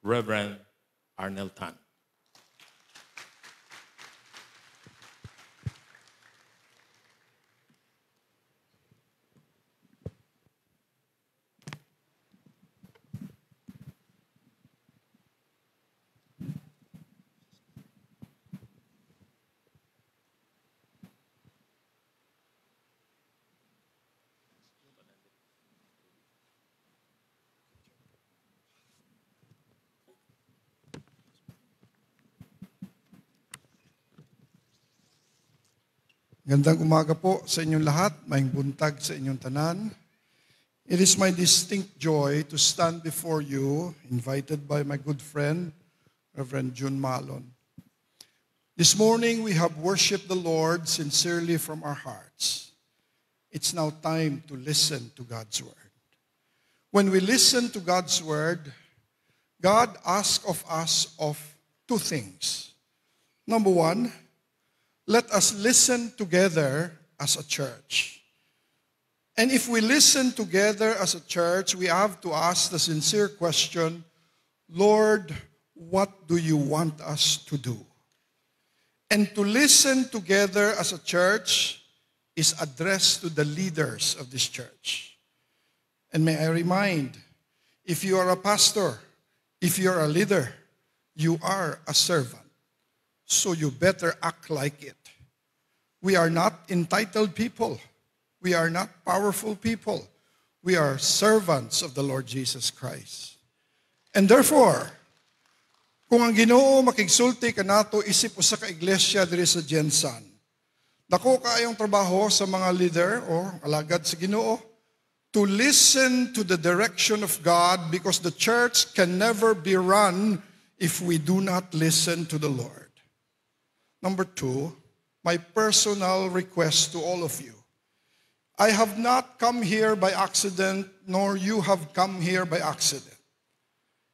Reverend Arnel Tan. Gandang umaga po sa inyong lahat, maayong buntag sa inyong tanan. It is my distinct joy to stand before you, invited by my good friend, Reverend June Malon. This morning we have worshiped the Lord sincerely from our hearts. It's now time to listen to God's Word. When we listen to God's Word, God asks of us of two things. Number one, let us listen together as a church. And if we listen together as a church, we have to ask the sincere question, Lord, what do you want us to do? And to listen together as a church is addressed to the leaders of this church. And may I remind, if you are a pastor, if you are a leader, you are a servant. So you better act like it. We are not entitled people. We are not powerful people. We are servants of the Lord Jesus Christ. And therefore, kung ang Ginoo makigsulti ka nato isip usa ka iglesia diri sa Jensan, dako kaayong trabaho sa mga leader o alagad sa Ginoo to listen to the direction of God, because the church can never be run if we do not listen to the Lord. Number two, my personal request to all of you. I have not come here by accident, nor you have come here by accident.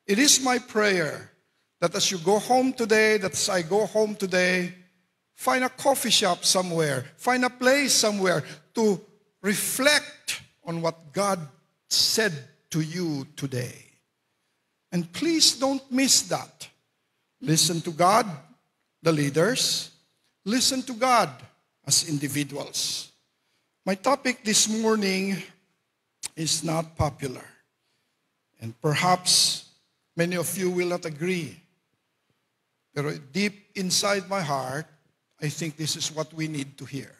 It is my prayer that as you go home today, that as I go home today, find a coffee shop somewhere, find a place somewhere to reflect on what God said to you today. And please don't miss that. Listen to God, the leaders. Listen to God as individuals. My topic this morning is not popular. And perhaps many of you will not agree. But deep inside my heart, I think this is what we need to hear.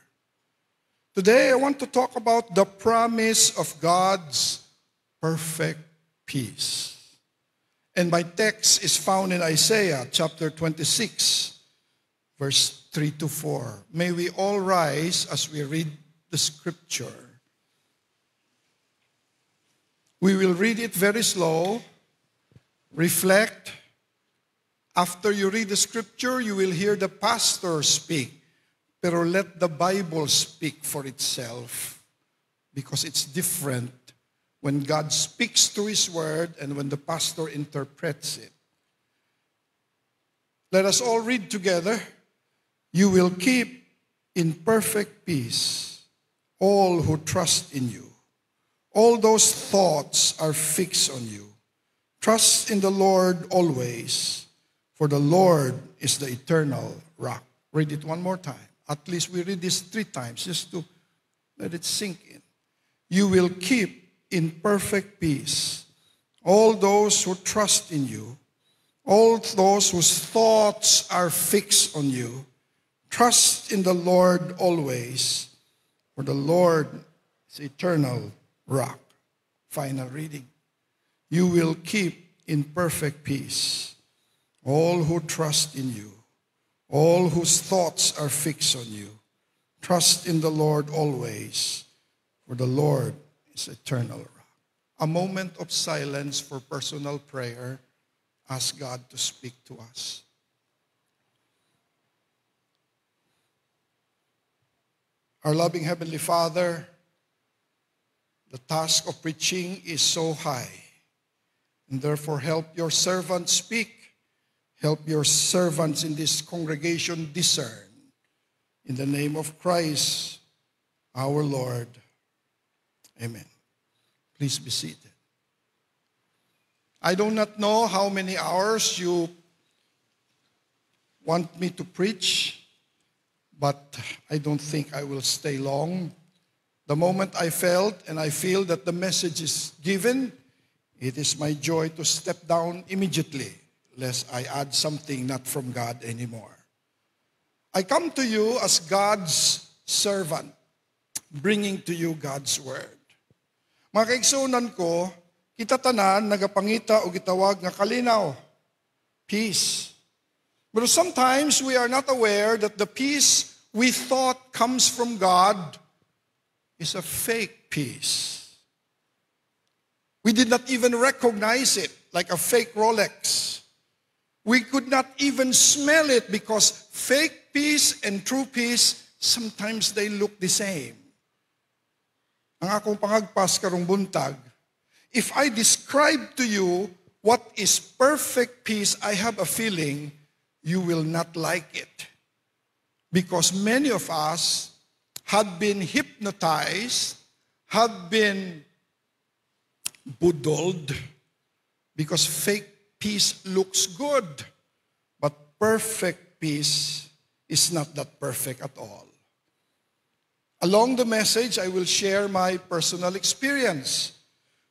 Today, I want to talk about the promise of God's perfect peace. And my text is found in Isaiah chapter 26, verse 3 to 4. May we all rise as we read the scripture. We will read it very slow, reflect. After you read the scripture, you will hear the pastor speak. Pero let the Bible speak for itself, because it's different when God speaks to His word and when the pastor interprets it. Let us all read together. You will keep in perfect peace all who trust in you. All those thoughts are fixed on you. Trust in the Lord always, for the Lord is the eternal rock. Read it one more time. At least we read this 3 times just to let it sink in. You will keep in perfect peace all those who trust in you, all those whose thoughts are fixed on you. Trust in the Lord always, for the Lord is eternal rock. Final reading. You will keep in perfect peace all who trust in you, all whose thoughts are fixed on you. Trust in the Lord always, for the Lord is eternal rock. A moment of silence for personal prayer. Ask God to speak to us. Our loving Heavenly Father, the task of preaching is so high, and therefore help your servants speak. Help your servants in this congregation discern. In the name of Christ, our Lord. Amen. Please be seated. I do not know how many hours you want me to preach, but I don't think I will stay long. The moment I felt and I feel that the message is given, it is my joy to step down immediately, lest I add something not from God anymore. I come to you as God's servant, bringing to you God's word. Mga kaigsunan ko, kita tanan nagapangita o gitawag nga kalinaw, peace. But sometimes we are not aware that the peace we thought comes from God is a fake peace. We did not even recognize it, like a fake Rolex. We could not even smell it because fake peace and true peace, sometimes they look the same. Ang akong pangagpas karong buntag, if I describe to you what is perfect peace, I have a feeling you will not like it. Because many of us had been hypnotized, had been boodled, because fake peace looks good, but perfect peace is not that perfect at all. Along the message, I will share my personal experience.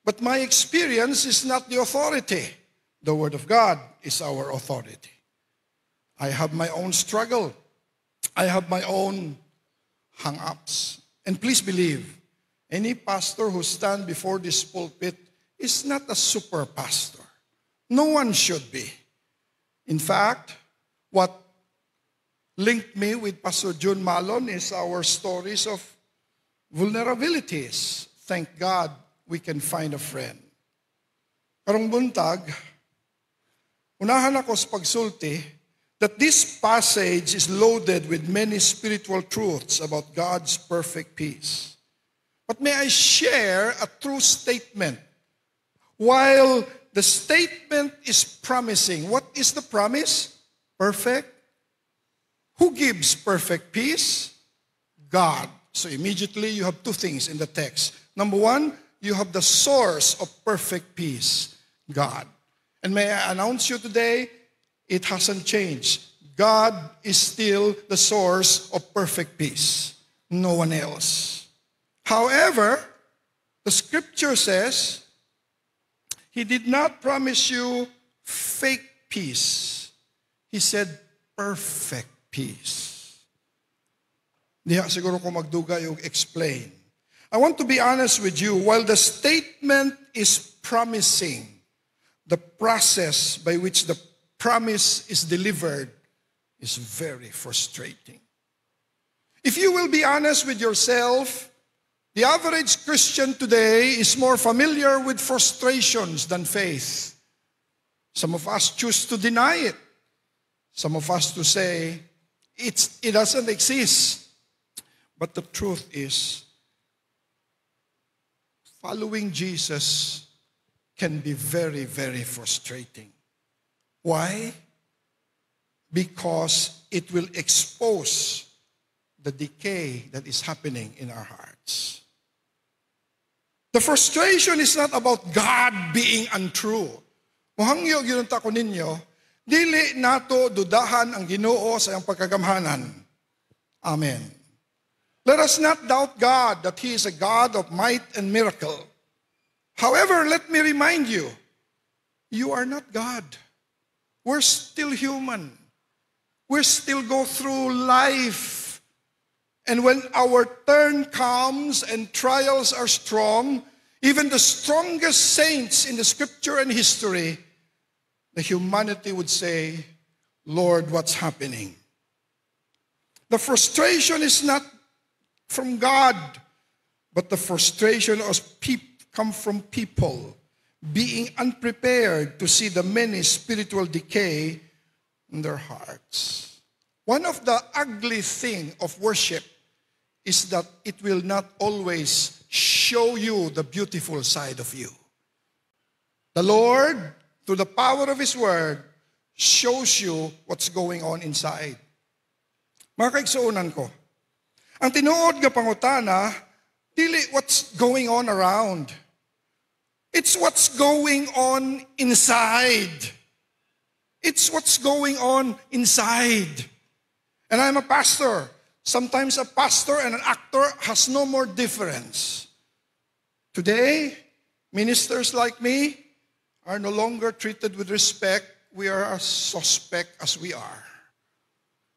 But my experience is not the authority. The Word of God is our authority. I have my own struggle. I have my own hang-ups. And please believe, any pastor who stands before this pulpit is not a super pastor. No one should be. In fact, what linked me with Pastor June Malon is our stories of vulnerabilities. Thank God we can find a friend. Karong buntag, unahan ako sa pagsulti that this passage is loaded with many spiritual truths about God's perfect peace. But may I share a true statement? While the statement is promising, what is the promise? Perfect. Who gives perfect peace? God. So immediately you have two things in the text. Number one, you have the source of perfect peace, God. And may I announce you today, it hasn't changed. God is still the source of perfect peace. No one else. However, the scripture says, He did not promise you fake peace. He said perfect peace. Diha siguro ko magduga yung explain. I want to be honest with you. While the statement is promising, the process by which the promise is delivered is very frustrating. If you will be honest with yourself, the average Christian today is more familiar with frustrations than faith. Some of us choose to deny it. Some of us to say, it doesn't exist. But the truth is, following Jesus can be very, very frustrating. Why? Because it will expose the decay that is happening in our hearts. The frustration is not about God being untrue. Muhangyo ginunta ko ninyo, dili nato dudahan ang Ginoo sa iyang pagkagamhanan. Amen. Let us not doubt God that He is a God of might and miracle. However, let me remind you, you are not God. We're still human. We still go through life. And when our turn comes and trials are strong, even the strongest saints in the scripture and history, the humanity would say, Lord, what's happening? The frustration is not from God, but the frustration comes from people being unprepared to see the many spiritual decay in their hearts. One of the ugly things of worship is that it will not always show you the beautiful side of you. The Lord, through the power of His Word, shows you what's going on inside. Mga kaigsuunan ko, ang tinuod nga pangutana, dili what's going on around. It's what's going on inside. It's what's going on inside. And I'm a pastor. Sometimes a pastor and an actor has no more difference. Today, ministers like me are no longer treated with respect. We are as suspect as we are.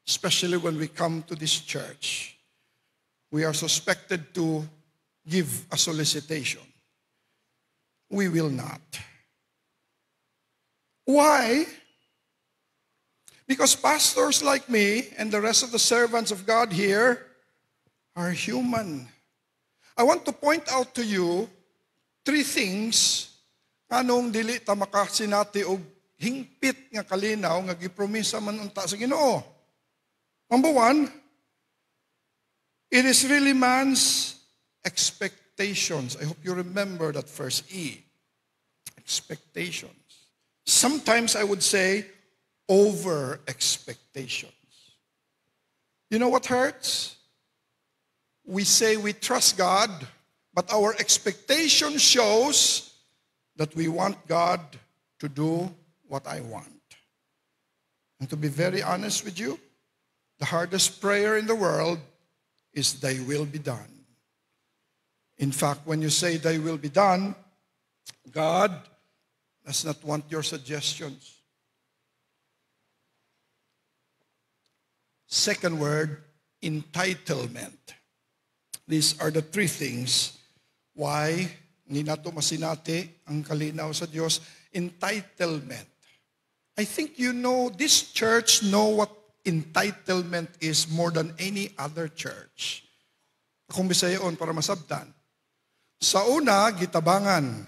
Especially when we come to this church. We are suspected to give a solicitation. We will not. Why? Because pastors like me and the rest of the servants of God here are human. I want to point out to you 3 things anong dili ta makasinati og hingpit nga kalinaw nga gipromisa man unta sa Ginoo. Number 1, it is really man's expectations. I hope you remember that first E. Expectations. Sometimes I would say over expectations. You know what hurts? We say we trust God, but our expectation shows that we want God to do what I want. And to be very honest with you, the hardest prayer in the world is thy will be done. In fact, when you say thy will be done, God does not want your suggestions. Second word, entitlement. These are the 3 things why hindi nato masinati ang kalinaw sa Diyos. Entitlement. I think you know, this church know what entitlement is more than any other church. Akong Bisayon para masabtan. Sa una, gitabangan.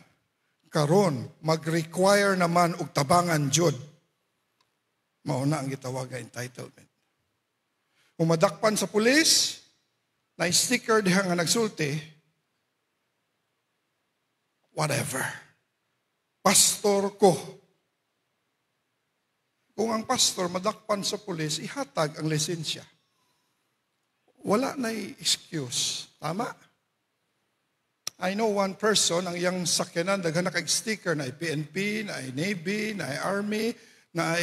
Karon, mag-require naman og tabangan jud. Mauna ang gitawag nga entitlement. Umadakpan sa pulis, na sticker diha nga nagsulti, whatever. Pastor ko. Kung ang pastor madakpan sa pulis, ihatag ang lisensya. Wala na'y excuse. Tama? I know one person, ang iyang sakyanan, daghan na kag-sticker na PNP, na Navy, na Army, na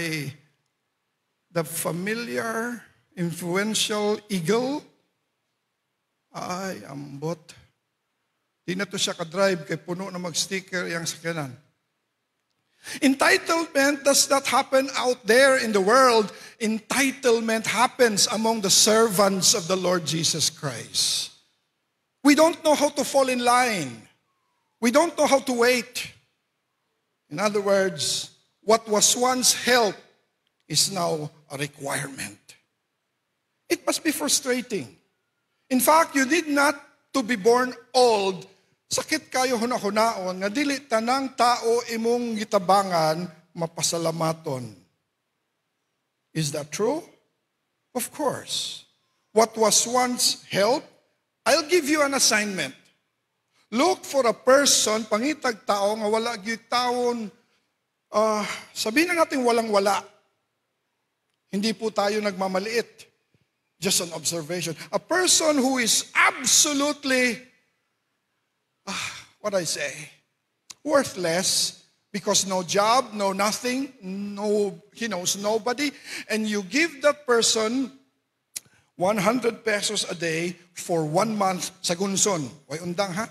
the familiar, influential eagle. Ay, ambot. Di na to siya ka-drive kay puno na mag-sticker iyang sakyanan. Entitlement does not happen out there in the world. Entitlement happens among the servants of the Lord Jesus Christ. We don't know how to fall in line. We don't know how to wait. In other words, what was once help is now a requirement. It must be frustrating. In fact, you need not to be born old. Sakit kayo hunahunaon nga dili tanang tao imong gitabangan mapasalamaton. Is that true? Of course. What was once help, I'll give you an assignment. Look for a person, pangitag tao nga wala gyud taon, sabihin na natin walang-wala. Hindi po tayo nagmamaliit. Just an observation. A person who is absolutely, what I say, worthless, because no job, no nothing, he knows nobody, and you give that person 100 pesos a day for 1 month sa gunson. Way undang ha?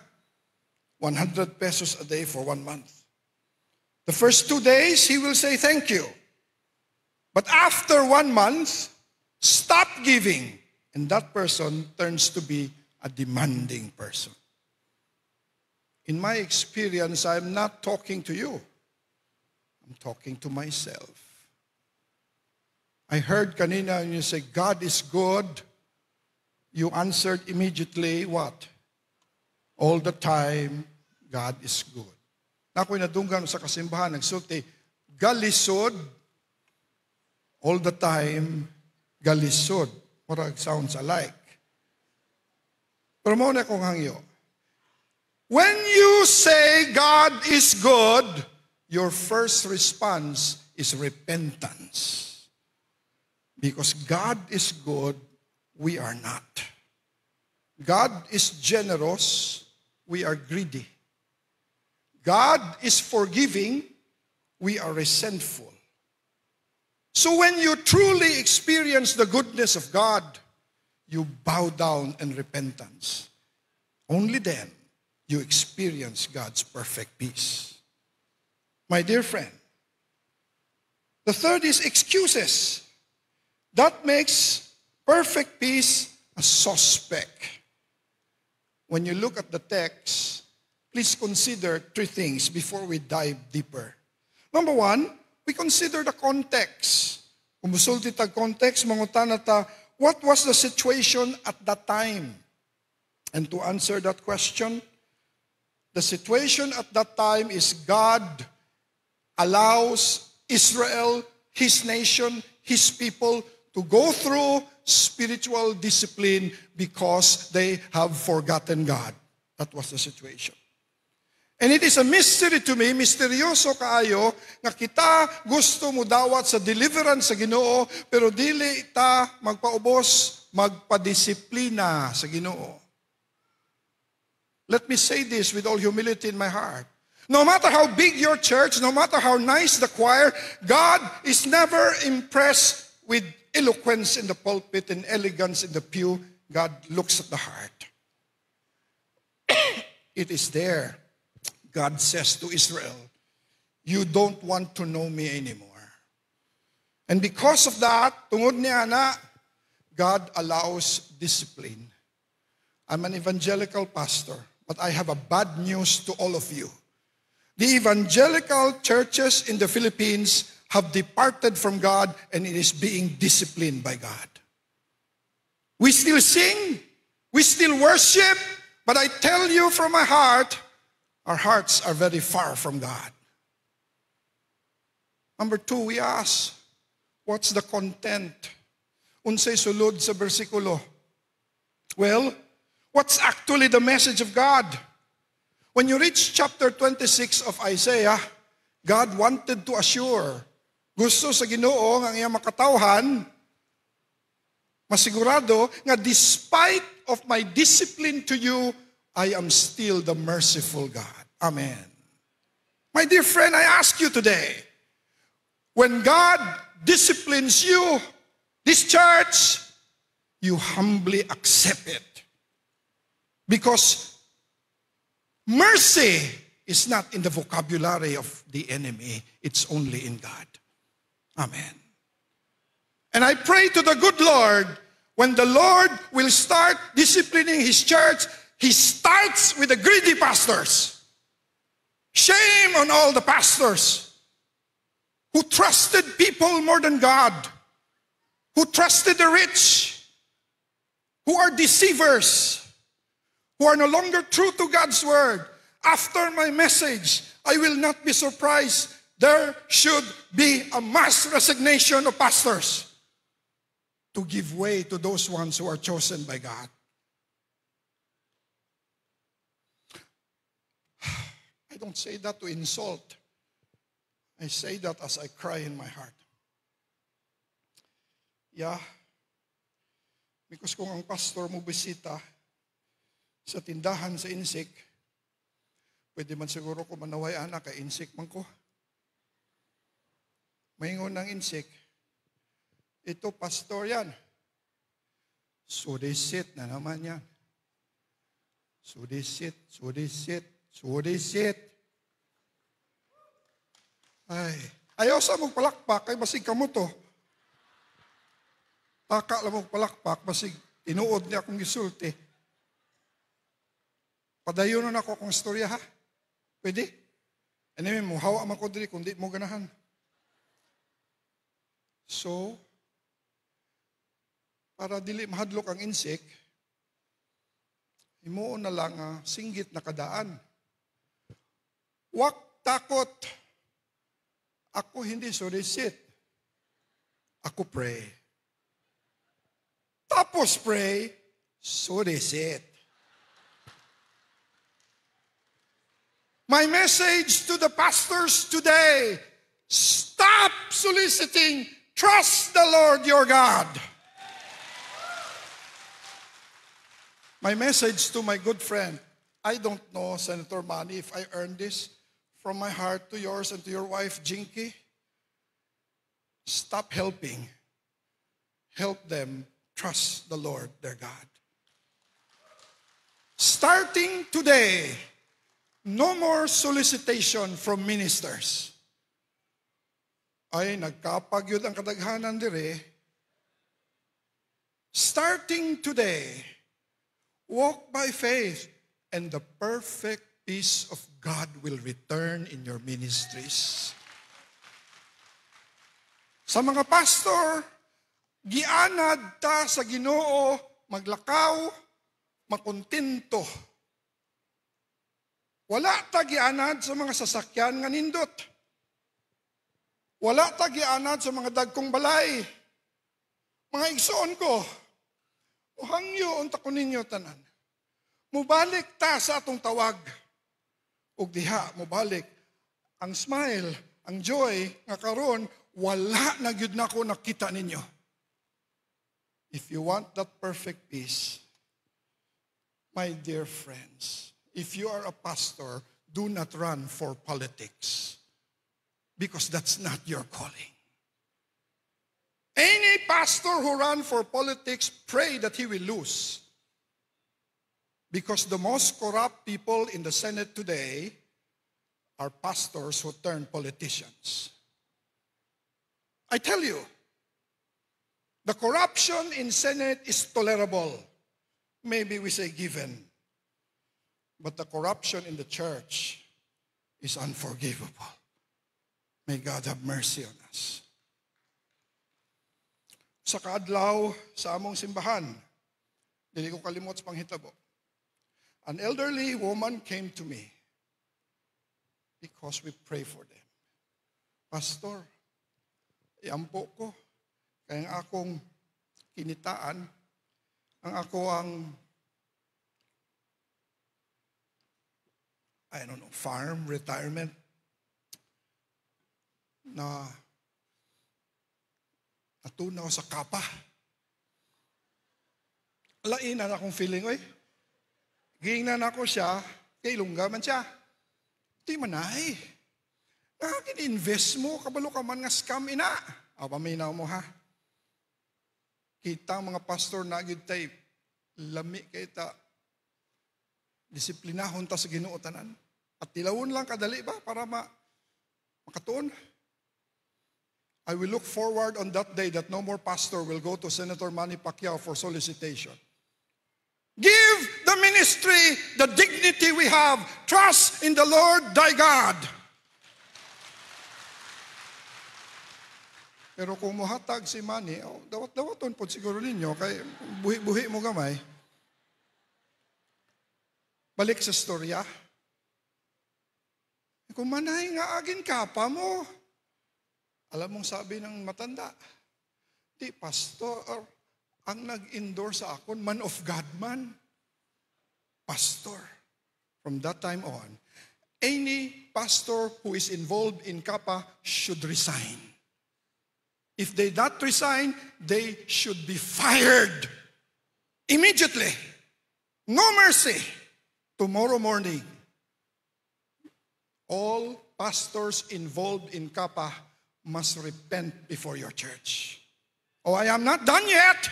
100 pesos a day for 1 month. The first 2 days, he will say thank you. But after 1 month, stop giving. And that person turns to be a demanding person. In my experience, I'm not talking to you. I'm talking to myself. I heard kanina when you say, God is good. You answered immediately, what? All the time, God is good. Na ako'y nadunggan sa kasimbahan, nagsulti, galisod, all the time, galisod. What sounds alike. Pero muna kong hangyo. When you say God is good, your first response is repentance. Because God is good, we are not. God is generous, we are greedy. God is forgiving, we are resentful. So when you truly experience the goodness of God, you bow down in repentance. Only then you experience God's perfect peace. My dear friend, the third is excuses. That makes perfect peace a suspect. When you look at the text, please consider three things before we dive deeper. Number one, we consider the context. Kung musulti tag context, mangutan nata, what was the situation at that time? And to answer that question, the situation at that time is God allows Israel, His nation, His people to go through spiritual discipline because they have forgotten God. That was the situation. And it is a mystery to me, misteryoso kaayo, nga kita gusto mo dawat sa deliverance sa Ginoo, pero dili ta magpaubos, magpadisiplina sa Ginoo. Let me say this with all humility in my heart. No matter how big your church, no matter how nice the choir, God is never impressed with eloquence in the pulpit and elegance in the pew. God looks at the heart. It is there. God says to Israel, you don't want to know me anymore. And because of that, tungod niya na, God allows discipline. I'm an evangelical pastor, but I have a bad news to all of you. The evangelical churches in the Philippines have departed from God and it is being disciplined by God. We still sing, we still worship, but I tell you from my heart, our hearts are very far from God. Number two, we ask, what's the content? Unsay sulod sa bersikulo? Well, what's actually the message of God? When you reach chapter 26 of Isaiah, God wanted to assure, gusto sa Ginoo nga iyang makatawhan, masigurado nga despite of my discipline to you, I am still the merciful God. Amen. My dear friend, I ask you today, when God disciplines you, this church, you humbly accept it. Because mercy is not in the vocabulary of the enemy. It's only in God. Amen. And I pray to the good Lord, when the Lord will start disciplining His church, He starts with the greedy pastors. Shame on all the pastors who trusted people more than God, who trusted the rich, who are deceivers, who are no longer true to God's word. After my message, I will not be surprised. There should be a mass resignation of pastors to give way to those ones who are chosen by God. I don't say that to insult. I say that as I cry in my heart. Yeah. Because kung ang pastor mo bisita sa tindahan sa insik, pwede man siguro ko manaway anak kay insik man ko. Maingon ng insik, ito pastor yan. Sudisit na naman yan. Sudisit. Ay, ayaw sa mong palakpak, kay basig ka mo to. Taka lang mong palakpak, basig tinuod niya akong gisulti. Padayon na ako akong istorya, ha? Pwede? Anyway, mo, hawa man ko dili, kung di mo ganahan. So, para dili mahadlok ang insik, himuon na lang singgit na kadaan. Wak takot. Ako hindi surisit. Ako pray. Tapos pray, surisit. My message to the pastors today, stop soliciting, trust the Lord your God. My message to my good friend, I don't know, Senator Manny, if I earned this, from my heart to yours and to your wife, Jinky, stop helping. Help them trust the Lord, their God. Starting today, no more solicitation from ministers. Ay, nagkapag yun ang kadaghanan dire. Starting today, walk by faith, and the perfect peace of God will return in your ministries. Sa mga pastor, gianad ta sa Ginoo, maglakaw, makontento. Wala ta gianad sa mga sasakyan nga nindot. Wala ta gianad sa mga dagkong balay. Mga igsoon ko, uhangyo unta ko ninyo tanan. Mubalik ta sa atong tawag. Ug diha mubalik ang smile, ang joy nga karon wala na gyud nako nakita ninyo. If you want that perfect peace, my dear friends, if you are a pastor, do not run for politics because that's not your calling. Any pastor who runs for politics, pray that he will lose. Because the most corrupt people in the Senate today are pastors who turn politicians. I tell you, the corruption in Senate is tolerable. Maybe we say given. But the corruption in the church is unforgivable. May God have mercy on us. Sa kaadlaw sa among simbahan, dili ko kalimot sa panghitabo. An elderly woman came to me because we pray for them. Pastor, iampo ko, kaya ang akong kinitaan, ang ako ang, farm, retirement, na natunaw sa kapa. Lainan akong feeling, oy. Gingnan ako siya, kay lungga man siya. Di manay. Nakakin-invest mo, kabalo ka man nga scam ina. Paminaw mo ha. Kita ang mga pastor na agad tayo, lami kay ta, disiplinahon ta sa Ginoo tanan. At tilawon lang kadali ba para makatuon? I will look forward on that day that no more pastor will go to Senator Manny Pacquiao for solicitation. Give the ministry the dignity we have. Trust in the Lord thy God. Pero kung muhatag si Manny, dawat-dawaton po siguro ninyo, kay buhi-buhi mo gamay. Balik sa storya. Kung manay nga agin kapa mo, alam mong sabi ng matanda, di pastor, ang nag-endorse sa akon, man of God man. Pastor. From that time on, any pastor who is involved in kapa should resign. If they not resign, they should be fired immediately. No mercy. Tomorrow morning, all pastors involved in kapa must repent before your church. Oh, I am not done yet.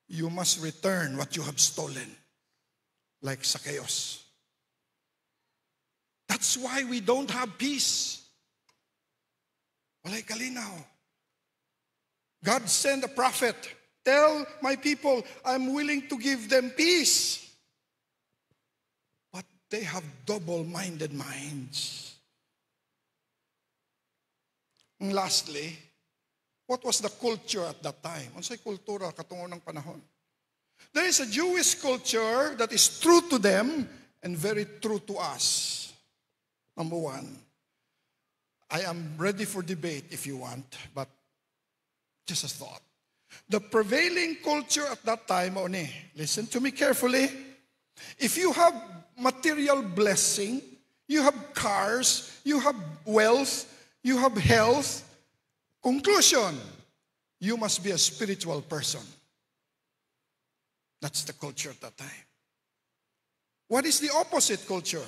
You must return what you have stolen, like Zacchaeus. That's why we don't have peace. Walay kalinaw. God sent a prophet. Tell my people, I'm willing to give them peace. But they have double-minded minds. And lastly, what was the culture at that time? Unsay kultura katungo ng panahon? There is a Jewish culture that is true to them and very true to us. Number one, I am ready for debate if you want, but just a thought. The prevailing culture at that time, listen to me carefully. If you have material blessing, you have cars, you have wealth, you have health, conclusion, you must be a spiritual person. That's the culture at that time. What is the opposite culture?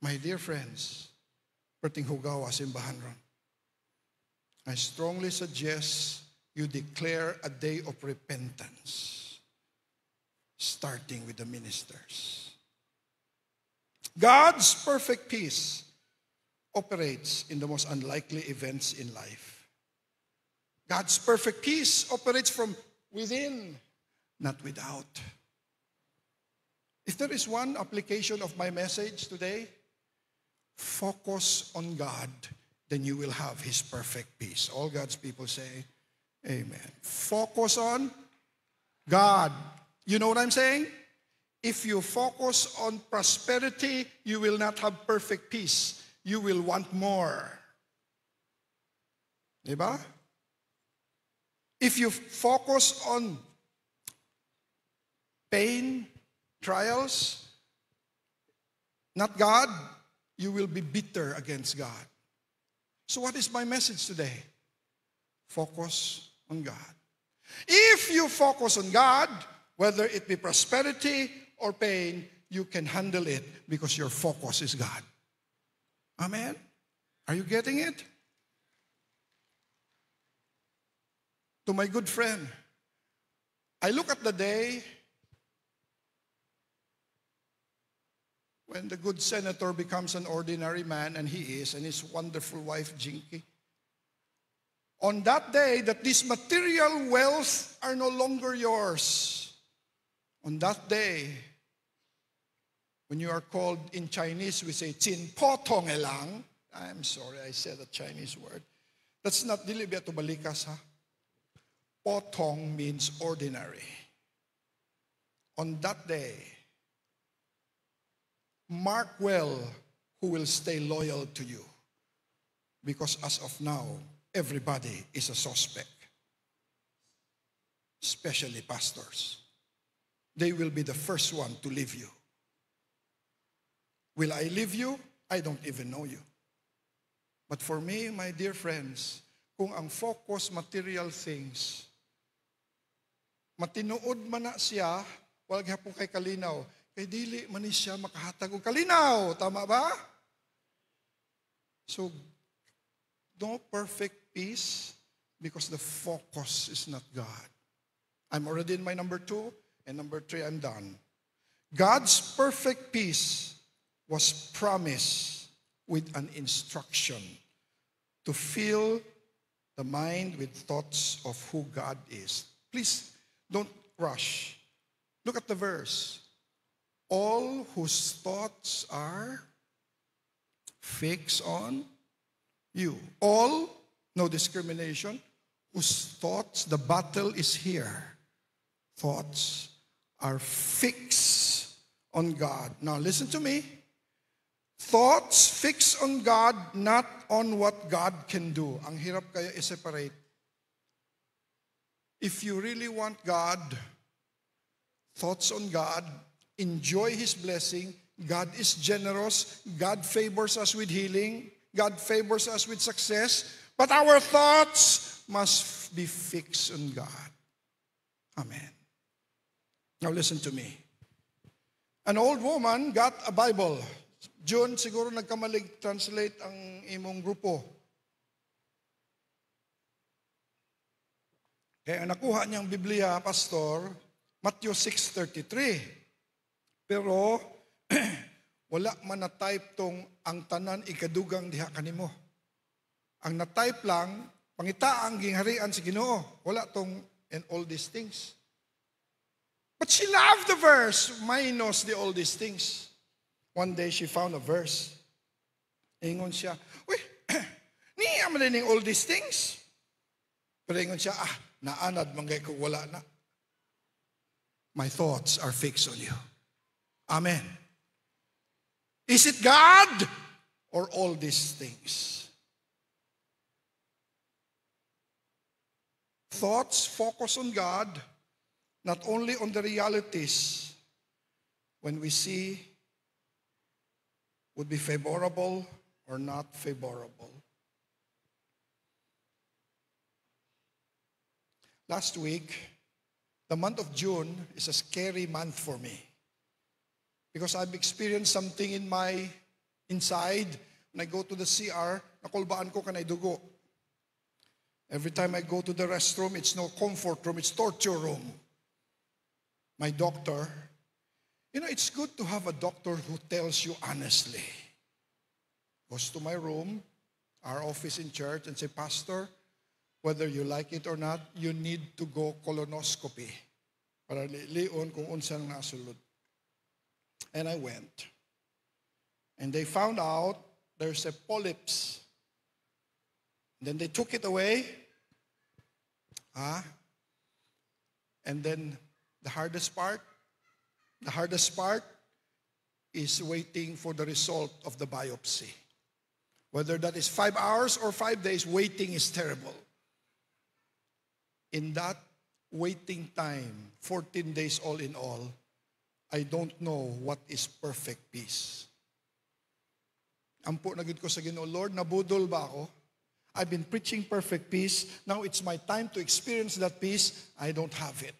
My dear friends, perting hugawa simbahan ron, I strongly suggest you declare a day of repentance, starting with the ministers. God's perfect peace operates in the most unlikely events in life. God's perfect peace operates from within, not without. If there is one application of my message today, focus on God, then you will have His perfect peace. All God's people say, amen. Focus on God. You know what I'm saying? If you focus on prosperity, you will not have perfect peace. You will want more. Diba? If you focus on pain, trials, not God, you will be bitter against God. So what is my message today? Focus on God. If you focus on God, whether it be prosperity or pain, you can handle it because your focus is God. Amen? Are you getting it? To my good friend, I look at the day when the good senator becomes an ordinary man, and he is, and his wonderful wife, Jinky. On that day, that these material wealth are no longer yours. On that day, when you are called in Chinese, we say, Chin potong elang. I'm sorry, I said a Chinese word. That's not dili to balikas, ha? Potong means ordinary. On that day, mark well who will stay loyal to you. Because as of now, everybody is a suspect. Especially pastors. They will be the first one to leave you. Will I leave you? I don't even know you. But for me, my dear friends, kung ang focus material things, matinuod man na siya, wala gihapon kay kalinaw, kay dili man ni siya makahatag og kalinaw. Tama ba? So, no perfect peace because the focus is not God. I'm already in my number 2, and number 3, I'm done. God's perfect peace was promised with an instruction to fill the mind with thoughts of who God is. Please, don't rush. Look at the verse. All whose thoughts are fixed on you. All, no discrimination, whose thoughts, the battle is here. Thoughts are fixed on God. Now listen to me. Thoughts fixed on God, not on what God can do. Ang hirap kaya i-separate. If you really want God, thoughts on God, enjoy His blessing. God is generous. God favors us with healing. God favors us with success. But our thoughts must be fixed on God. Amen. Now listen to me. An old woman got a Bible. June, siguro nagkamalig translate ang imong grupo. Kaya nakuha niyang Biblia, Pastor, Matthew 6:33. Pero, wala man na-type tong ang tanan ikadugang diha kanimo. Ang na-type lang, pangitaang gingharian si Ginoo. Wala tong and all these things. But she loved the verse, minus the all these things. One day she found a verse. Ingon siya, uy, niya man din all these things. Pero ingon siya, naanad manggay ko wala na. My thoughts are fixed on you. Amen. Is it God or all these things? Thoughts focus on God, not only on the realities when we see would be favorable or not favorable. Last week, the month of June is a scary month for me because I've experienced something in my inside. When I go to the CR, nakulbaan ko kanay dugo. Every time I go to the restroom, it's no comfort room, it's torture room. My doctor, it's good to have a doctor who tells you honestly. Goes to my room, our office in church, and say, Pastor, whether you like it or not, you need to go colonoscopy. Para lion kung unsang nasulod. And I went. And they found out there's a polyps. Then they took it away. And then the hardest part is waiting for the result of the biopsy. Whether that is 5 hours or 5 days, waiting is terrible. In that waiting time, 14 days all in all, I don't know what is perfect peace. Ampo na gid ko sa Ginoo, Lord, nabudol ba ako? I've been preaching perfect peace. Now it's my time to experience that peace. I don't have it.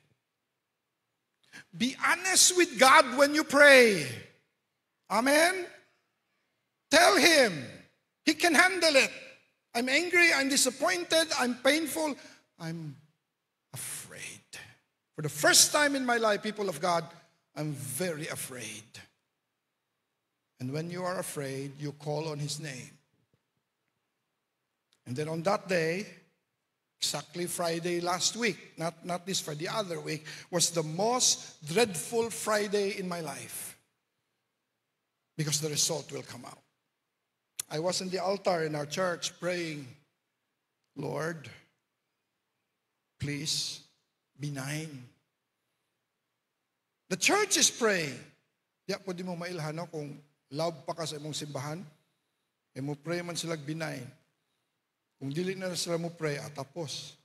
Be honest with God when you pray. Amen? Tell Him. He can handle it. I'm angry, I'm disappointed, I'm painful, I'm afraid. For the first time in my life, people of God, I'm very afraid. And when you are afraid, you call on His name. And then on that day, exactly Friday last week, not this Friday, the other week, was the most dreadful Friday in my life. Because the result will come out. I was in the altar in our church praying, Lord, please, benign. The church is praying. Di pwede mo mailhan kung love pa ka sa imong simbahan, mo pray man sila benign. Kung dili na sila mo pray, tapos.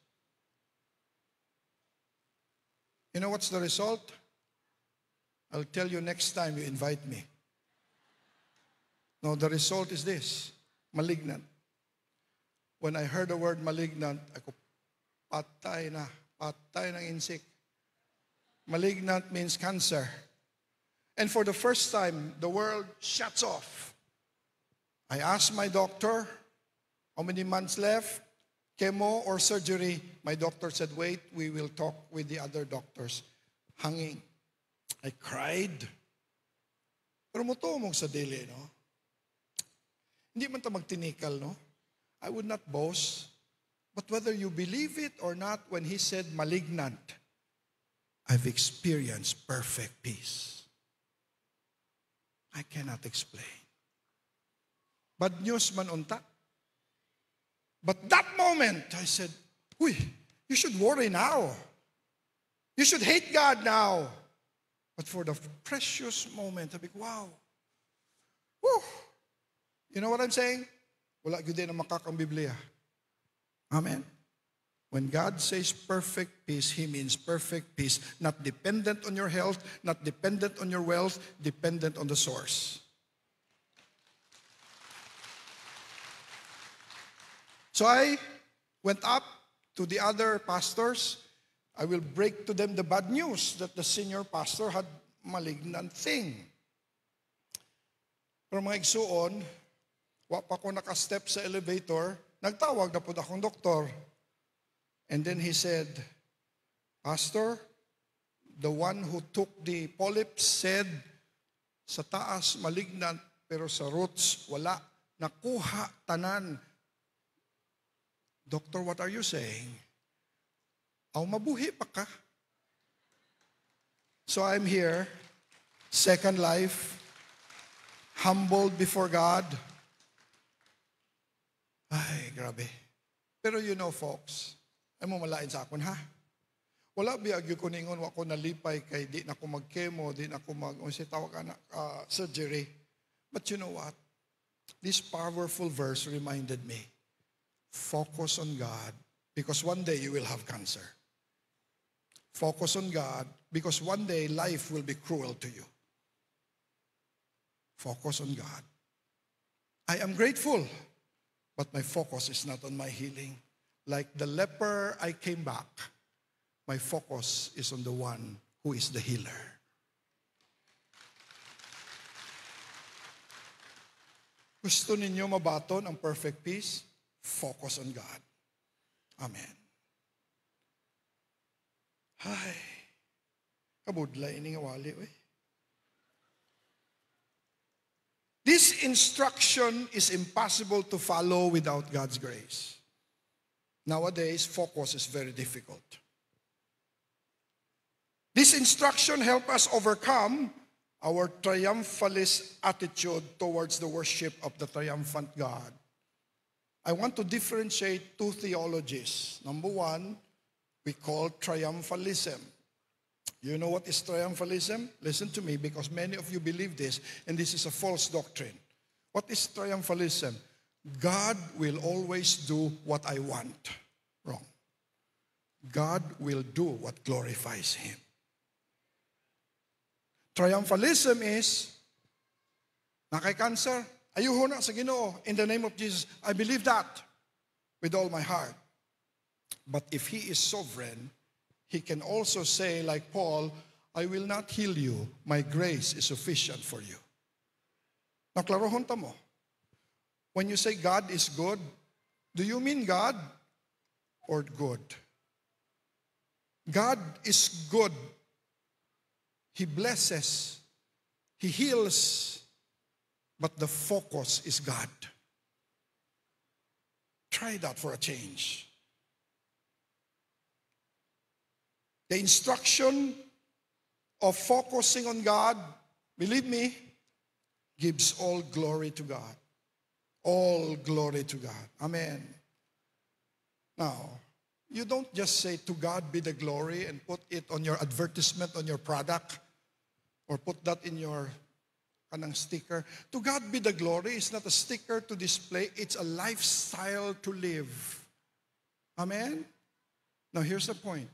You know what's the result? I'll tell you next time you invite me. No, the result is this, malignant. When I heard the word malignant, ako, patay ng insik. Malignant means cancer. And for the first time, the world shuts off. I asked my doctor, how many months left? Chemo or surgery? My doctor said, wait, we will talk with the other doctors. Hanging. I cried. Pero mutumog sa dili, no? Hindi man ta magtinikal, no? I would not boast. But whether you believe it or not, when he said malignant, I've experienced perfect peace. I cannot explain. Bad news man unta. But that moment, I said, uy, you should worry now. You should hate God now. But for the precious moment, I think, wow. Woo. You know what I'm saying? Wala gyud na makakang Biblia. Amen. When God says perfect peace, He means perfect peace, not dependent on your health, not dependent on your wealth, dependent on the source. So I went up to the other pastors. I will break to them the bad news that the senior pastor had malignant thing. Pero mga igsuon, wa pa ko naka-step sa elevator, nagtawag na po akong doktor. And then he said, Pastor, the one who took the polyps said, sa taas malignant, pero sa roots wala. Nakuha tanan. Doctor, what are you saying? Aw, mabuhi pa ka. So I'm here, second life, humbled before God. Ay, grabe. Pero you know, folks, ay mo malain sa akon, ha? Wala biyag ko ningon, wa ko nalipay kay di na ko mag-chemo, di na ko surgery. But you know what? This powerful verse reminded me, focus on God, because one day you will have cancer. Focus on God, because one day life will be cruel to you. Focus on God. I am grateful, but my focus is not on my healing. Like the leper, I came back. My focus is on the one who is the healer. Gusto ninyo mabaton ang perfect peace? Focus on God. Amen. Ay, kabudlay ini nga wali. This instruction is impossible to follow without God's grace. Nowadays, focus is very difficult. This instruction helps us overcome our triumphalist attitude towards the worship of the triumphant God. I want to differentiate two theologies. Number one, we call triumphalism. You know what is triumphalism? Listen to me, because many of you believe this, and this is a false doctrine. What is triumphalism? God will always do what I want. Wrong. God will do what glorifies Him. Triumphalism is, nakay-cancer, ayuho na sa Ginoo, in the name of Jesus. I believe that with all my heart. But if He is sovereign, He can also say, like Paul, I will not heal you. My grace is sufficient for you. Naklarohon ta mo. When you say God is good, do you mean God or good? God is good. He blesses. He heals. But the focus is God. Try that for a change. The instruction of focusing on God, believe me, gives all glory to God. All glory to God. Amen. Now, you don't just say, to God be the glory, and put it on your advertisement, on your product, or put that in your kanang sticker. To God be the glory is not a sticker to display. It's a lifestyle to live. Amen? Now, here's the point.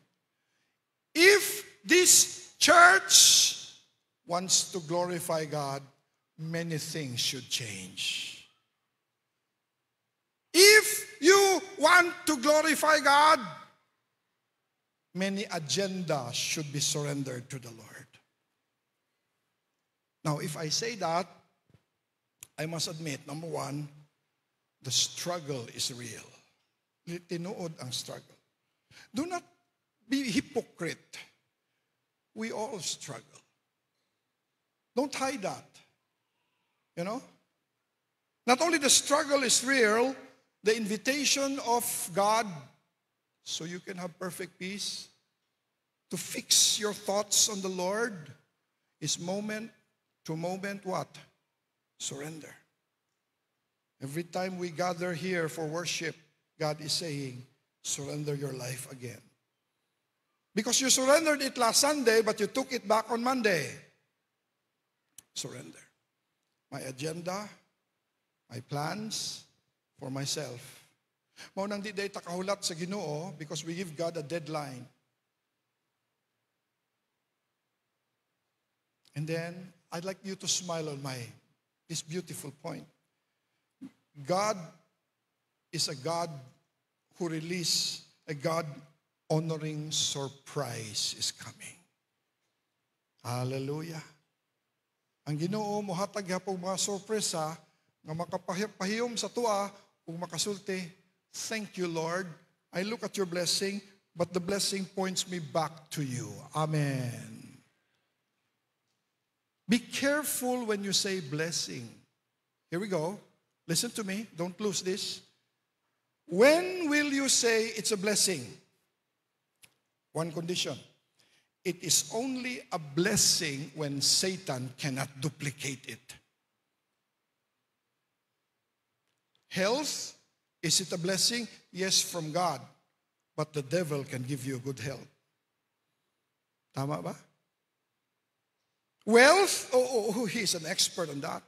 If this church wants to glorify God, many things should change. If you want to glorify God, many agendas should be surrendered to the Lord. Now, if I say that, I must admit, number one, the struggle is real. Tinuod ang struggle. Do not be hypocrite. We all struggle. Don't hide that. You know? Not only the struggle is real, the invitation of God, so you can have perfect peace, to fix your thoughts on the Lord, is moment to moment what? Surrender. Every time we gather here for worship, God is saying, surrender your life again. Because you surrendered it last Sunday, but you took it back on Monday. Surrender. My agenda, my plans for myself. Mao nang di day takahulat sa Ginoo, because we give God a deadline. And then, I'd like you to smile on this beautiful point. God is a God who release, a God-honoring surprise is coming. Hallelujah. Ang Ginoo mohatag gyapon mga sorpresa nga makapahiyom sa tua kung makasulti. Thank you, Lord. I look at your blessing, but the blessing points me back to you. Amen. Be careful when you say blessing. Here we go. Listen to me. Don't lose this. When will you say it's a blessing? One condition. It is only a blessing when Satan cannot duplicate it. Health, is it a blessing? Yes, from God. But the devil can give you good health. Tama ba? Wealth, he's an expert on that.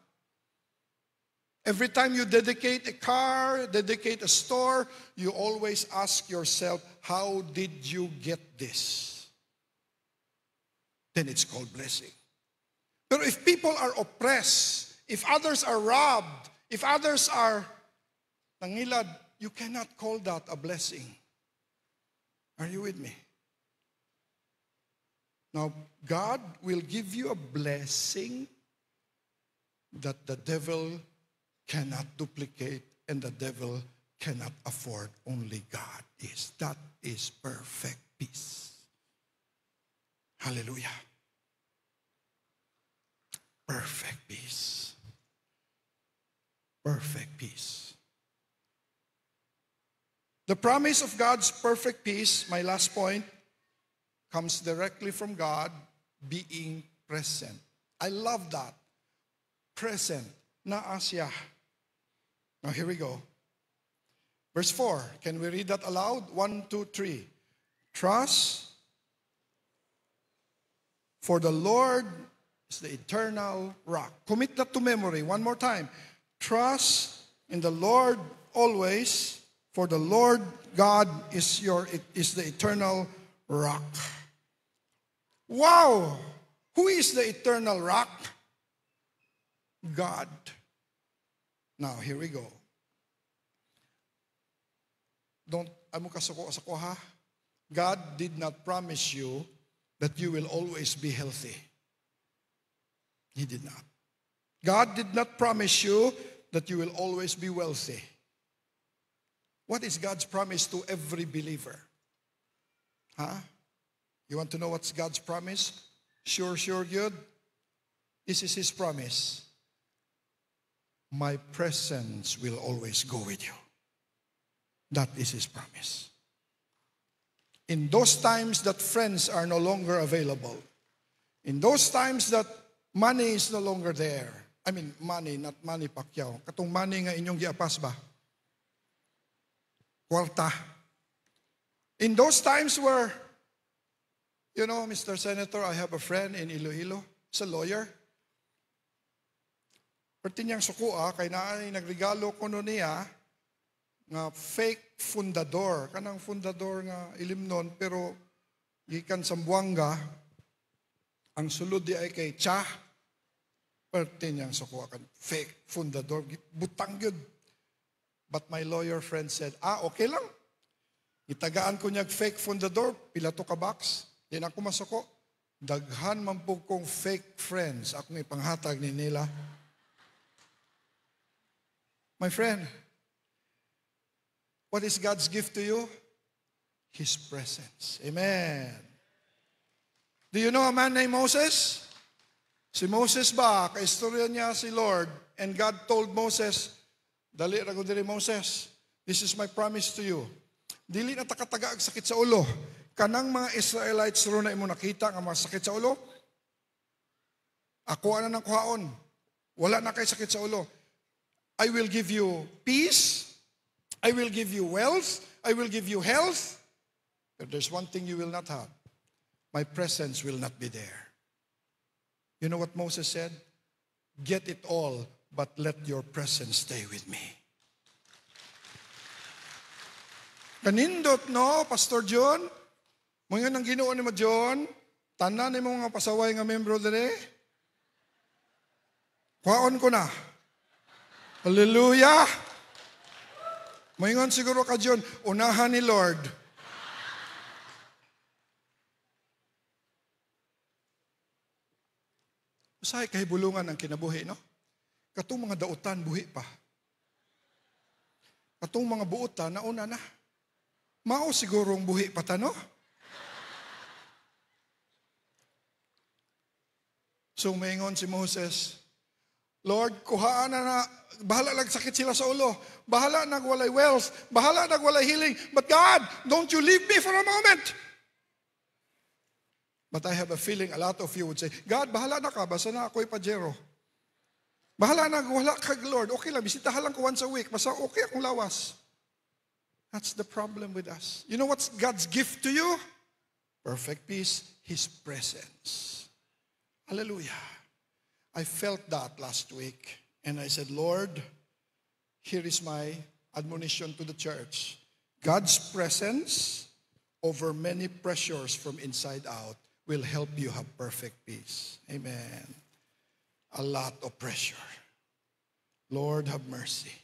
Every time you dedicate a car, dedicate a store, you always ask yourself, how did you get this? Then it's called blessing. But if people are oppressed, if others are robbed, if others are nangilad, you cannot call that a blessing. Are you with me? Now, God will give you a blessing that the devil cannot duplicate, and the devil cannot afford. Only God is. That is perfect peace. Hallelujah. Perfect peace. Perfect peace. The promise of God's perfect peace, my last point, comes directly from God being present. I love that. Present. Naa siya. Now here we go. Verse 4. Can we read that aloud? 1, 2, 3. Trust, for the Lord is the eternal rock. Commit that to memory. One more time. Trust in the Lord always, for the Lord God is the eternal rock. Wow! Who is the eternal rock? God. Now, here we go. Amo kasuko ha? God did not promise you that you will always be healthy. He did not. God did not promise you that you will always be wealthy. What is God's promise to every believer? Huh? You want to know what's God's promise? Sure, good. This is His promise. My presence will always go with you. That is His promise. In those times that friends are no longer available, in those times that money is no longer there, I mean money, not Manny Pacquiao, katong money nga inyong giapas ba? Kwarta. In those times where, you know, Mr. Senator, I have a friend in Iloilo, he's a lawyer. Perti niyang sukua, kay naay nagregalo ko no niya, nga fake fundador. Kanang fundador nga ilimnon, pero gikan sa Buanga, ang sulod di ay kay Cha. Perti niyang sukua kan fake fundador. Butang yun. But my lawyer friend said, okay lang. Itagaan ko niya fake fundador, pila to ka box. Di na ako masuko. Daghan man po kong fake friends, akong ipanghatag ni nila. My friend, what is God's gift to you? His presence. Amen. Do you know a man named Moses? Si Moses ba, kaistorya niya si Lord, and God told Moses, dali ra ko diri Moses, this is my promise to you. Dili na takataga ang sakit sa ulo. Kanang mga Israelites ro na imo nakita nga mga sakit sa ulo, ako na ng kuhaon. Wala na kay sakit sa ulo. I will give you peace. I will give you wealth. I will give you health. But there's one thing you will not have. My presence will not be there. You know what Moses said? Get it all, but let your presence stay with me. Kanindot, no, Pastor John? Mga nang Ginoo ni mo, John, tanan ni mga pasaway nga membro dere. Kwaon ko na. Hallelujah! Moingon siguro ka, John, unahan ni Lord. Usahay kay bulungan ang kinabuhi, no? Katong mga dautan, buhi pa. Katong mga buutan, nauna na. Mao sigurong buhi pa ta, no? So, maingon si Moses, Lord, kuhaan na, bahala nagsakit sila sa ulo. Bahala nagwalay wealth. Bahala nagwalay healing. But God, don't you leave me for a moment. But I have a feeling a lot of you would say, God, bahala na ka. Basta na ako'y pajero. Bahala na, wala ka, Lord. Okay lang, bisitahan lang ko once a week. Basta okay akong lawas. That's the problem with us. You know what's God's gift to you? Perfect peace, His presence. Hallelujah. I felt that last week, and I said, Lord, here is my admonition to the church. God's presence over many pressures from inside out will help you have perfect peace. Amen. A lot of pressure. Lord, have mercy.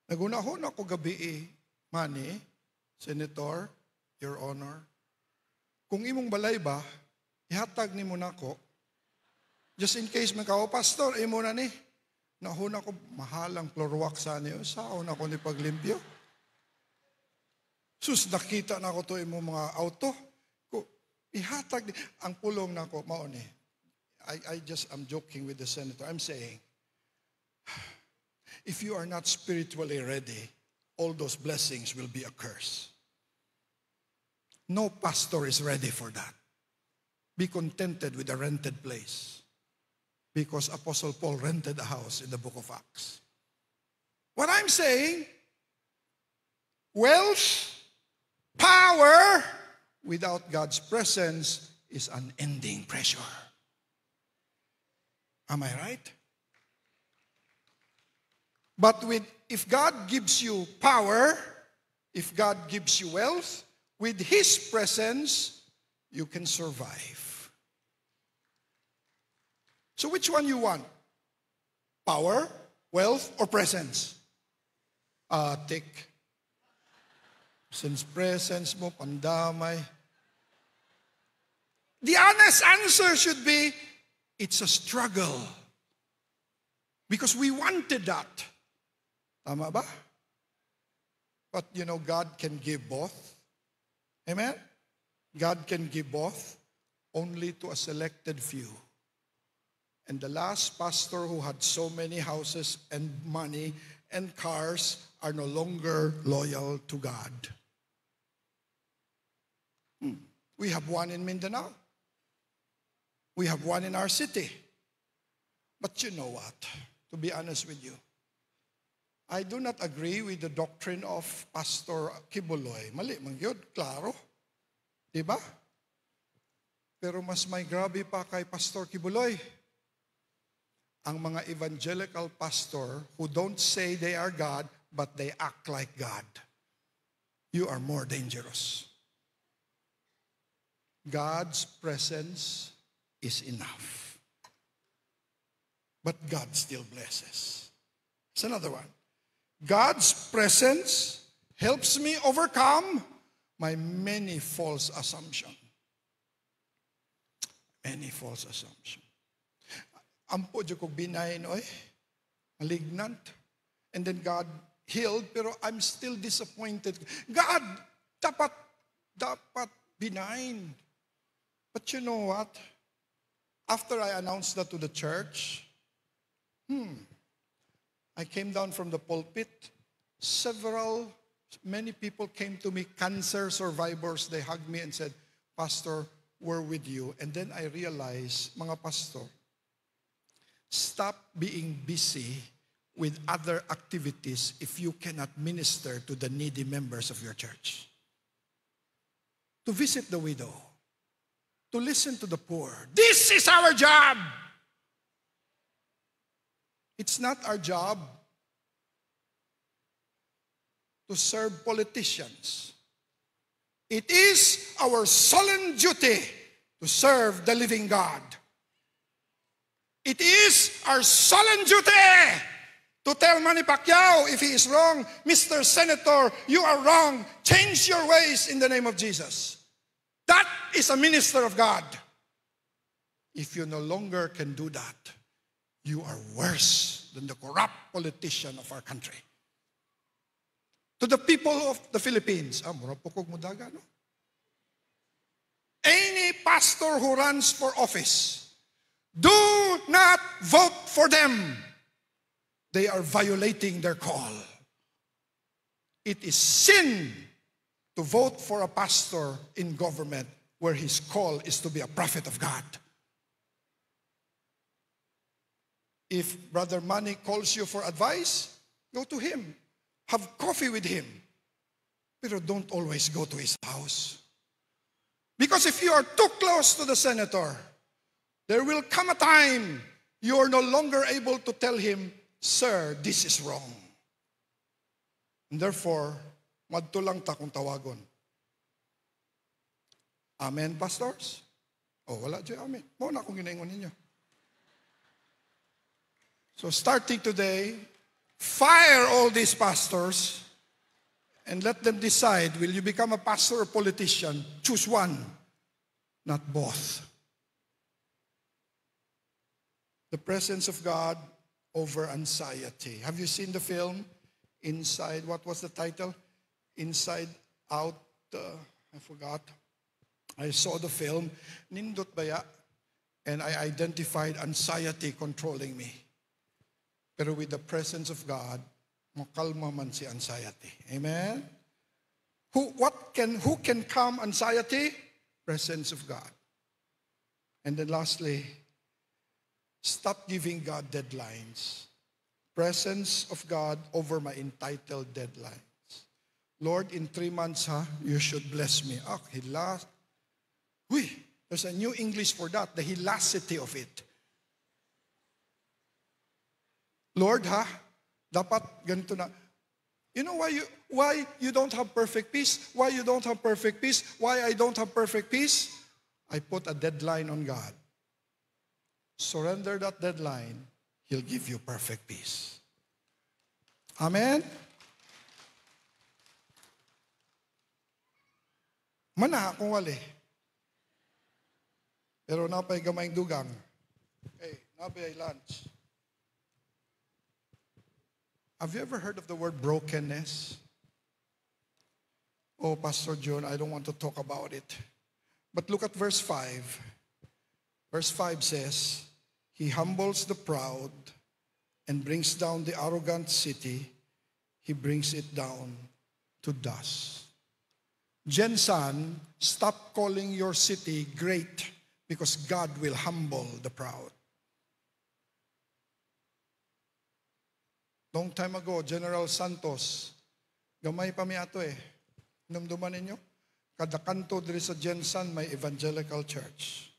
Nagunahon ako gabi, Manny, Senator, Your Honor. Kung imong balay ba, ihatag ni mo na ko. Just in case makaw, Pastor, imo na ni. Nahuna ko, mahalang floorwalk sa niyo. Saan ako ni paglimpyo? Sus, nakita na ako to yung mga auto. Ihatag, ang pulong na ako, mauni. I'm joking with the senator. I'm saying, if you are not spiritually ready, all those blessings will be a curse. No pastor is ready for that. Be contented with a rented place. Because Apostle Paul rented a house in the book of Acts. What I'm saying, wealth, power, without God's presence is unending pressure. Am I right? But if God gives you power, if God gives you wealth, with His presence, you can survive. So which one you want? Power, wealth, or presence? Take. Since presence mo, pandamay. The honest answer should be, it's a struggle. Because we wanted that. Tama ba? But you know, God can give both. Amen? God can give both only to a selected few. And the last pastor who had so many houses and money and cars are no longer loyal to God. We have one in Mindanao. We have one in our city. But you know what? To be honest with you, I do not agree with the doctrine of Pastor Kibuloy. Mali man yun, klaro. Diba? Pero mas may grabe pa kay Pastor Kibuloy. Ang mga evangelical pastor who don't say they are God, but they act like God. You are more dangerous. God's presence is enough. But God still blesses. It's another one. God's presence helps me overcome my many false assumptions. Many false assumptions. Ampo dyan ko binayin, oy. Malignant. And then God healed, pero I'm still disappointed. God, dapat benign. But you know what? After I announced that to the church, I came down from the pulpit. Many people came to me, cancer survivors. They hugged me and said, Pastor, we're with you. And then I realized, mga pastor, stop being busy with other activities if you cannot minister to the needy members of your church. To visit the widow. To listen to the poor. This is our job. It's not our job to serve politicians. It is our solemn duty to serve the living God. It is our solemn duty to tell Manny Pacquiao if he is wrong, Mr. Senator, you are wrong. Change your ways in the name of Jesus. That is a minister of God. If you no longer can do that, you are worse than the corrupt politician of our country. To the people of the Philippines, any pastor who runs for office, do not vote for them. They are violating their call. It is sin to vote for a pastor in government where his call is to be a prophet of God. If Brother Manny calls you for advice, go to him. Have coffee with him. But don't always go to his house. Because if you are too close to the senator, there will come a time you are no longer able to tell him, Sir, this is wrong. And therefore, madto lang ta kung tawagon. Amen, pastors? Oh, wala dyan, amen. Muna akong ginaingon ninyo. So starting today, fire all these pastors and let them decide, will you become a pastor or politician? Choose one, not both. The presence of God over anxiety. Have you seen the film Inside? What was the title? Inside Out. I forgot. I saw the film. Nindot baya? And I identified anxiety controlling me. Pero with the presence of God, makalma man si anxiety. Amen? Who can calm anxiety? Presence of God. And then lastly, stop giving God deadlines. Presence of God over my entitled deadlines. Lord, in 3 months, you should bless me. There's a new English for that, the hilasity of it. Lord, dapat ganito na. You know why you don't have perfect peace? Why you don't have perfect peace? Why I don't have perfect peace? I put a deadline on God. Surrender that deadline, He'll give you perfect peace. Amen? Mana kung wali. Pero napay gamayng dugang. Okay, napay lunch. Have you ever heard of the word brokenness? Oh, Pastor John, I don't want to talk about it. But look at verse 5. Verse 5 says, He humbles the proud and brings down the arrogant city. He brings it down to dust. Jensen, stop calling your city great because God will humble the proud. Long time ago, General Santos, gamay pa mi ato Namduman ninyo? Kada kanto diri sa Jensen may evangelical church.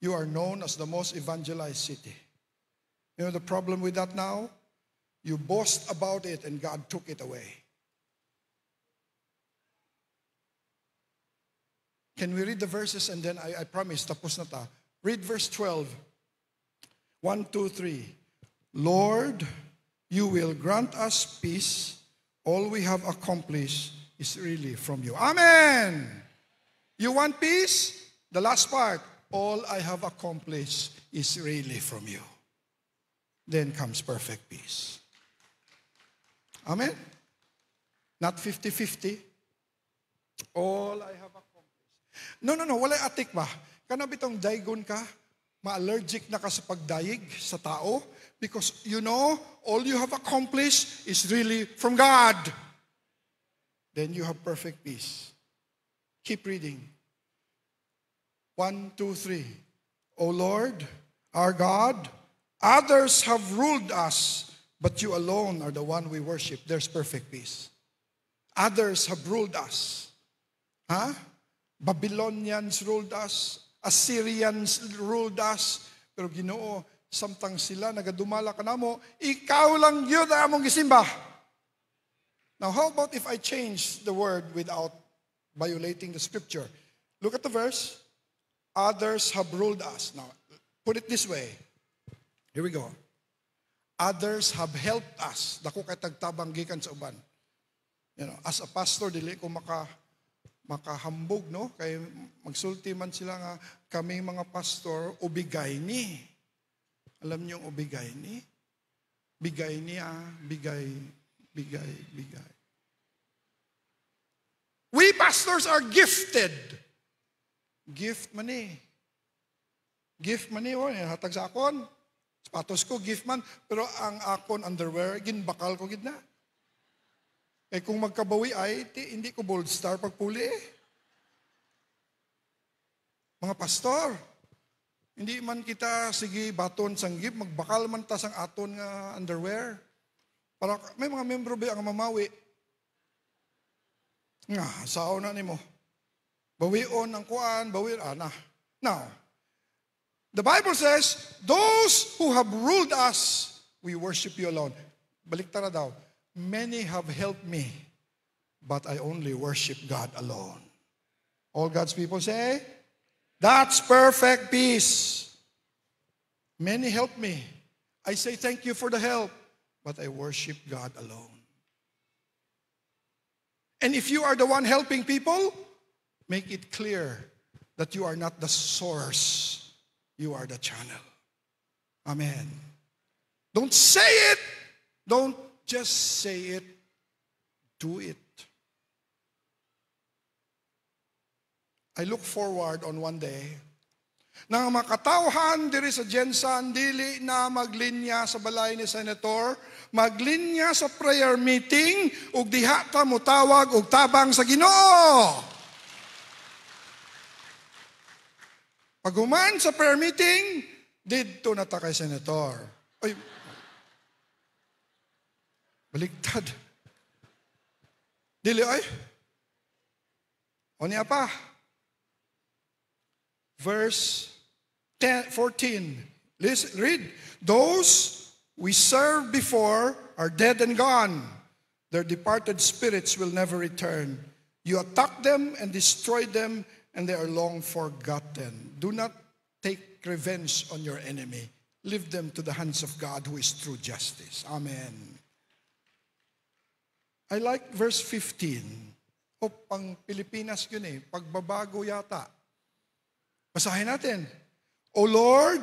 You are known as the most evangelized city. You know the problem with that now? You boast about it and God took it away. Can we read the verses and then I promise, tapos na ta. Read verse 12. 1, 2, 3. Lord, you will grant us peace. All we have accomplished is really from you. Amen. You want peace? The last part. All I have accomplished is really from you. Then comes perfect peace. Amen? Not 50-50. All I have accomplished. No. Wala atik ba? Kana bitong daygon ka, ma-allergic na ka sa pagdayig sa tao because you know, all you have accomplished is really from God. Then you have perfect peace. Keep reading. 1, 2, 3. O Lord, our God, others have ruled us, but you alone are the one we worship. There's perfect peace. Others have ruled us. Babylonians ruled us. Assyrians ruled us. Pero Ginoo, samtang sila nagadumala ka namo, ikaw lang yun ang among gisimba. Now, how about if I change the word without violating the scripture? Look at the verse. Others have ruled us. Now, put it this way. Here we go. Others have helped us. Dako kay tagtabang gikan sa uban. You know, as a pastor, dili ko makahambog, no? Kay magsulti man sila nga kaming mga pastor, ubigay ni. Alam niyo ang ubigay ni? Bigay niya, bigay. We pastors are gifted. Gift money. Gift money, hatag sa akon. Sapatos ko, gift man. Pero ang akon underwear, ginbakal ko gid na. Eh kung magkabawi ay, hindi ko bold star pagpuli Mga pastor, hindi man kita, sige, baton sanggip, magbakal man ta sang aton nga underwear. Para may mga membro ba ang mamawi? Nga, sao na nimo. Bawion ang kuan, bawion, na. Now, the Bible says, those who have ruled us, we worship you alone. Baliktara daw. Many have helped me, but I only worship God alone. All God's people say, that's perfect peace. Many helped me. I say thank you for the help, but I worship God alone. And if you are the one helping people, make it clear that you are not the source. You are the channel. Amen. Don't say it. Don't just say it. Do it. I look forward on one day na makatauhan diri sa Jensan, dili na maglinya sa balay ni Senator, maglinya sa prayer meeting, ug diha ta mutawag og tabang sa Ginoo. Paghuman sa prayer meeting, didto na ta kay Senator. Ay, baligtad. Dili ay. O niya pa. Verse 14. Listen, read. Those we served before are dead and gone. Their departed spirits will never return. You attack them and destroy them, and they are long forgotten. Do not take revenge on your enemy. Leave them to the hands of God who is true justice. Amen. I like verse 15. O, pang Pilipinas yun eh. Pagbabago yata. Basahin natin. O Lord,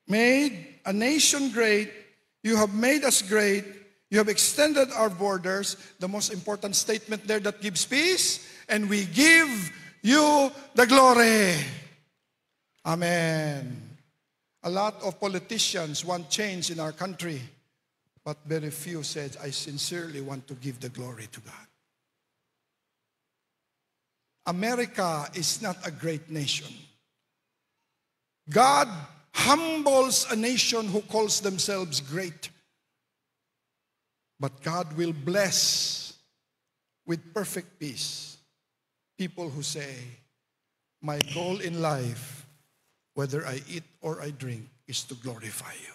made a nation great. You have made us great. You have extended our borders. The most important statement there that gives peace. And we give you the glory. Amen. A lot of politicians want change in our country. But very few said, I sincerely want to give the glory to God. America is not a great nation. God humbles a nation who calls themselves great. But God will bless with perfect peace people who say, my goal in life, whether I eat or I drink, is to glorify you.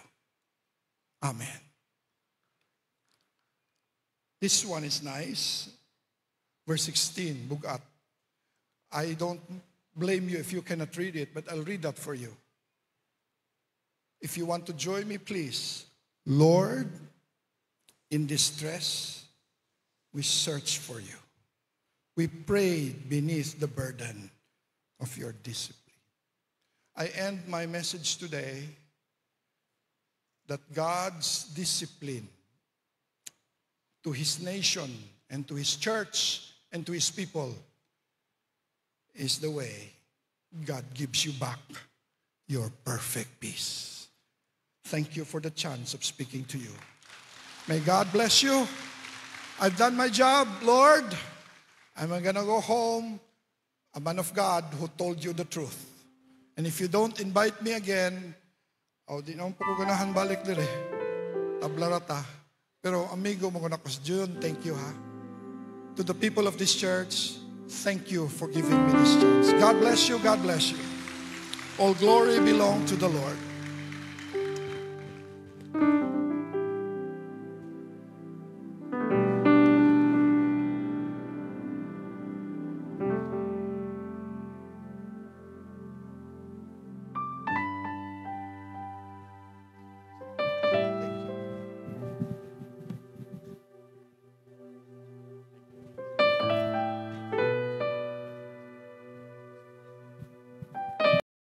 Amen. This one is nice. Verse 16, bugat. I don't blame you if you cannot read it, but I'll read that for you. If you want to join me, please. Lord, in distress, we search for you. We prayed beneath the burden of your discipline. I end my message today that God's discipline to His nation and to His church and to His people is the way God gives you back your perfect peace. Thank you for the chance of speaking to you. May God bless you. I've done my job, Lord. I'm going to go home, a man of God who told you the truth. And if you don't invite me again, di naman po ko ganahan balik dire. Tablarata. Pero amigo mo ko na June, thank you ha. To the people of this church, thank you for giving me this chance. God bless you, God bless you. All glory belongs to the Lord.